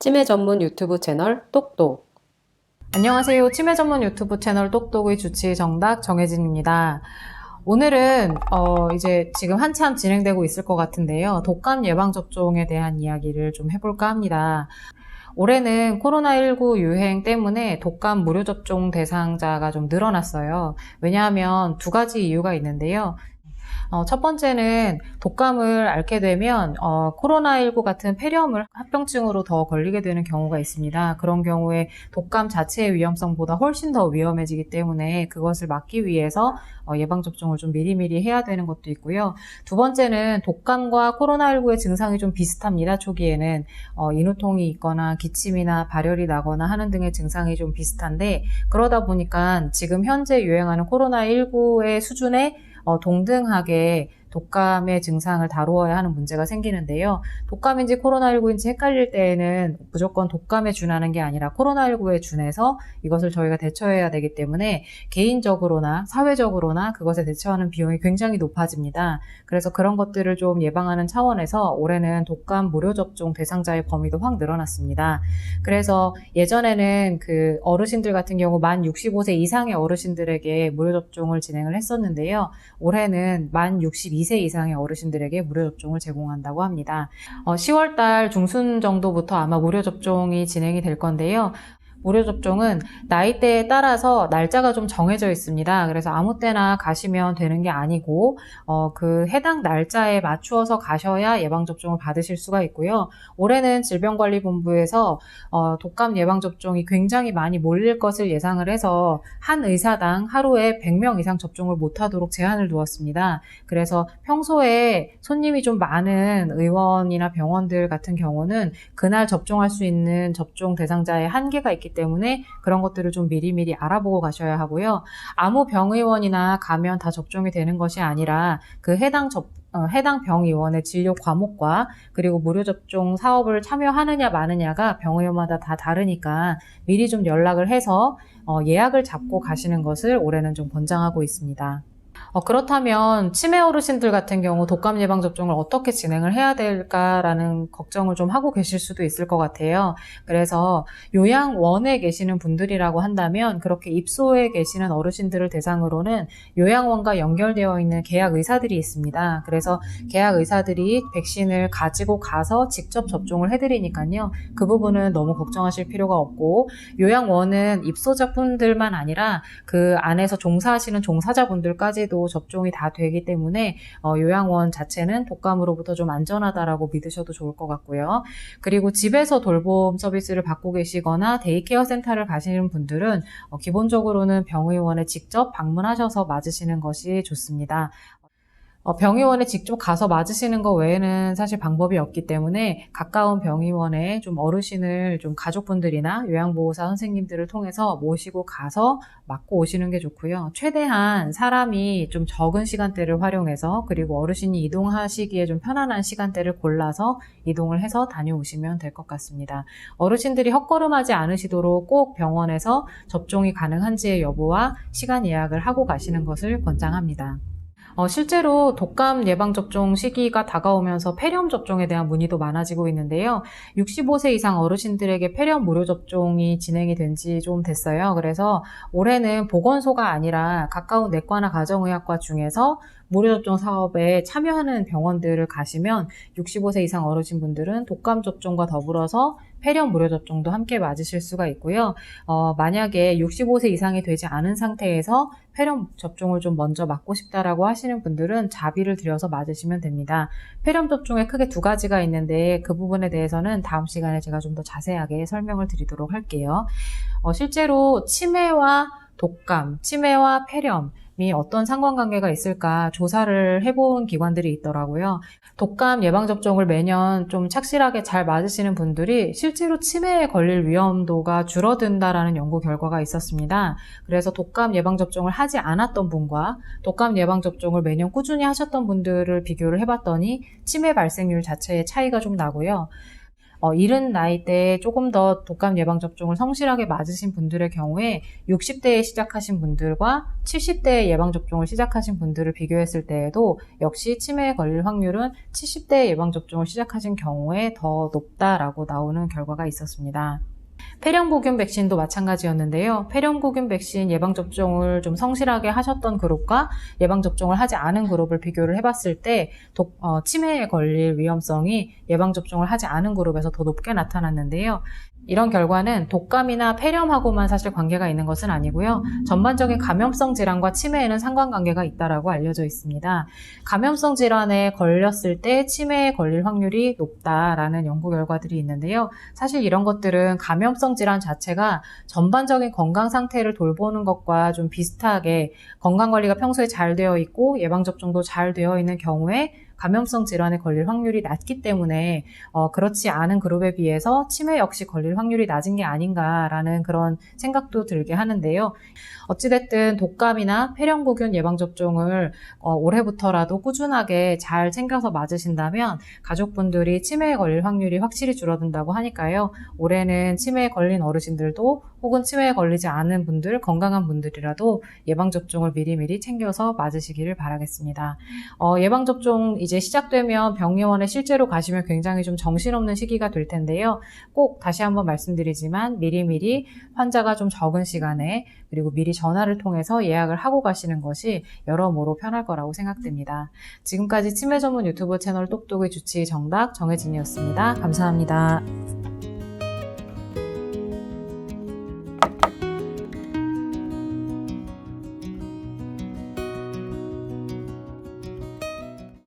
치매 전문 유튜브 채널 똑똑. 안녕하세요. 치매 전문 유튜브 채널 똑똑의 주치의 정답 정혜진입니다. 오늘은 이제 지금 한참 진행되고 있을 것 같은데요. 독감 예방접종에 대한 이야기를 좀 해볼까 합니다. 올해는 코로나19 유행 때문에 독감 무료 접종 대상자가 좀 늘어났어요. 왜냐하면 두 가지 이유가 있는데요. 첫 번째는 독감을 앓게 되면 코로나19 같은 폐렴을 합병증으로 더 걸리게 되는 경우가 있습니다. 그런 경우에 독감 자체의 위험성보다 훨씬 더 위험해지기 때문에 그것을 막기 위해서 예방접종을 좀 미리미리 해야 되는 것도 있고요. 두 번째는 독감과 코로나19의 증상이 좀 비슷합니다. 초기에는 인후통이 있거나 기침이나 발열이 나거나 하는 등의 증상이 좀 비슷한데, 그러다 보니까 지금 현재 유행하는 코로나19의 수준에 동등하게 독감의 증상을 다루어야 하는 문제가 생기는데요. 독감인지 코로나19인지 헷갈릴 때에는 무조건 독감에 준하는 게 아니라 코로나19에 준해서 이것을 저희가 대처해야 되기 때문에 개인적으로나 사회적으로나 그것에 대처하는 비용이 굉장히 높아집니다. 그래서 그런 것들을 좀 예방하는 차원에서 올해는 독감 무료 접종 대상자의 범위도 확 늘어났습니다. 그래서 예전에는 그 어르신들 같은 경우 만 65세 이상의 어르신들에게 무료 접종을 진행을 했었는데요. 올해는 만 62세 이상의 어르신들에게 무료 접종을 제공한다고 합니다. 10월달 중순 정도부터 아마 무료 접종이 진행이 될 건데요. 무료 접종은 나이대에 따라서 날짜가 좀 정해져 있습니다. 그래서 아무 때나 가시면 되는 게 아니고 그 해당 날짜에 맞추어서 가셔야 예방접종을 받으실 수가 있고요. 올해는 질병관리본부에서 독감 예방접종이 굉장히 많이 몰릴 것을 예상을 해서 한 의사당 하루에 100명 이상 접종을 못하도록 제한을 두었습니다. 그래서 평소에 손님이 좀 많은 의원이나 병원들 같은 경우는 그날 접종할 수 있는 접종 대상자의 한계가 있기 때문에 그런 것들을 좀 미리미리 알아보고 가셔야 하고요. 아무 병의원이나 가면 다 접종이 되는 것이 아니라 그 해당 병의원의 진료 과목과 그리고 무료 접종 사업을 참여하느냐 마느냐가 병의원마다 다 다르니까 미리 좀 연락을 해서 예약을 잡고 가시는 것을 올해는 좀 권장하고 있습니다. 그렇다면 치매 어르신들 같은 경우 독감 예방접종을 어떻게 진행을 해야 될까라는 걱정을 좀 하고 계실 수도 있을 것 같아요. 그래서 요양원에 계시는 분들이라고 한다면 그렇게 입소에 계시는 어르신들을 대상으로는 요양원과 연결되어 있는 계약 의사들이 있습니다. 그래서 계약 의사들이 백신을 가지고 가서 직접 접종을 해드리니까요. 그 부분은 너무 걱정하실 필요가 없고, 요양원은 입소자분들만 아니라 그 안에서 종사하시는 종사자분들까지도 접종이 다 되기 때문에 요양원 자체는 독감으로부터 좀 안전하다라고 믿으셔도 좋을 것 같고요. 그리고 집에서 돌봄 서비스를 받고 계시거나 데이케어 센터를 가시는 분들은 기본적으로는 병의원에 직접 방문하셔서 맞으시는 것이 좋습니다. 병의원에 직접 가서 맞으시는 것 외에는 사실 방법이 없기 때문에 가까운 병의원에 좀 어르신을 좀 가족분들이나 요양보호사 선생님들을 통해서 모시고 가서 맞고 오시는 게 좋고요. 최대한 사람이 좀 적은 시간대를 활용해서, 그리고 어르신이 이동하시기에 좀 편안한 시간대를 골라서 이동을 해서 다녀오시면 될 것 같습니다. 어르신들이 헛걸음하지 않으시도록 꼭 병원에서 접종이 가능한지의 여부와 시간 예약을 하고 가시는 것을 권장합니다. 실제로 독감 예방접종 시기가 다가오면서 폐렴 접종에 대한 문의도 많아지고 있는데요. 65세 이상 어르신들에게 폐렴 무료 접종이 진행이 된 지 좀 됐어요. 그래서 올해는 보건소가 아니라 가까운 내과나 가정의학과 중에서 무료 접종 사업에 참여하는 병원들을 가시면 65세 이상 어르신분들은 독감 접종과 더불어서 폐렴 무료 접종도 함께 맞으실 수가 있고요. 만약에 65세 이상이 되지 않은 상태에서 폐렴 접종을 좀 먼저 맞고 싶다라고 하시는 분들은 자비를 들여서 맞으시면 됩니다. 폐렴 접종에 크게 두 가지가 있는데 그 부분에 대해서는 다음 시간에 제가 좀 더 자세하게 설명을 드리도록 할게요. 실제로 치매와 독감, 치매와 폐렴이 어떤 상관관계가 있을까 조사를 해본 기관들이 있더라고요. 독감 예방접종을 매년 좀 착실하게 잘 맞으시는 분들이 실제로 치매에 걸릴 위험도가 줄어든다라는 연구 결과가 있었습니다. 그래서 독감 예방접종을 하지 않았던 분과 독감 예방접종을 매년 꾸준히 하셨던 분들을 비교를 해봤더니 치매 발생률 자체의 차이가 좀 나고요. 이른 나이대에 조금 더 독감 예방접종을 성실하게 맞으신 분들의 경우에 60대에 시작하신 분들과 70대에 예방접종을 시작하신 분들을 비교했을 때에도 역시 치매에 걸릴 확률은 70대에 예방접종을 시작하신 경우에 더 높다라고 나오는 결과가 있었습니다. 폐렴구균 백신도 마찬가지였는데요. 폐렴구균 백신 예방접종을 좀 성실하게 하셨던 그룹과 예방접종을 하지 않은 그룹을 비교를 해봤을 때 치매에 걸릴 위험성이 예방접종을 하지 않은 그룹에서 더 높게 나타났는데요. 이런 결과는 독감이나 폐렴하고만 사실 관계가 있는 것은 아니고요. 전반적인 감염성 질환과 치매에는 상관관계가 있다라고 알려져 있습니다. 감염성 질환에 걸렸을 때 치매에 걸릴 확률이 높다라는 연구 결과들이 있는데요. 사실 이런 것들은 감염성 질환 자체가 전반적인 건강 상태를 돌보는 것과 좀 비슷하게 건강관리가 평소에 잘 되어 있고 예방접종도 잘 되어 있는 경우에 감염성 질환에 걸릴 확률이 낮기 때문에 그렇지 않은 그룹에 비해서 치매 역시 걸릴 확률이 낮은 게 아닌가라는 그런 생각도 들게 하는데요. 어찌됐든 독감이나 폐렴구균 예방접종을 올해부터라도 꾸준하게 잘 챙겨서 맞으신다면 가족분들이 치매에 걸릴 확률이 확실히 줄어든다고 하니까요. 올해는 치매에 걸린 어르신들도 혹은 치매에 걸리지 않은 분들, 건강한 분들이라도 예방접종을 미리미리 챙겨서 맞으시기를 바라겠습니다. 예방접종 이제 시작되면 병의원에 실제로 가시면 굉장히 좀 정신없는 시기가 될 텐데요. 꼭 다시 한번 말씀드리지만 미리미리 환자가 좀 적은 시간에 그리고 미리 전화를 통해서 예약을 하고 가시는 것이 여러모로 편할 거라고 생각됩니다. 지금까지 치매 전문 유튜브 채널 똑똑의 주치의 정답 정혜진이었습니다. 감사합니다.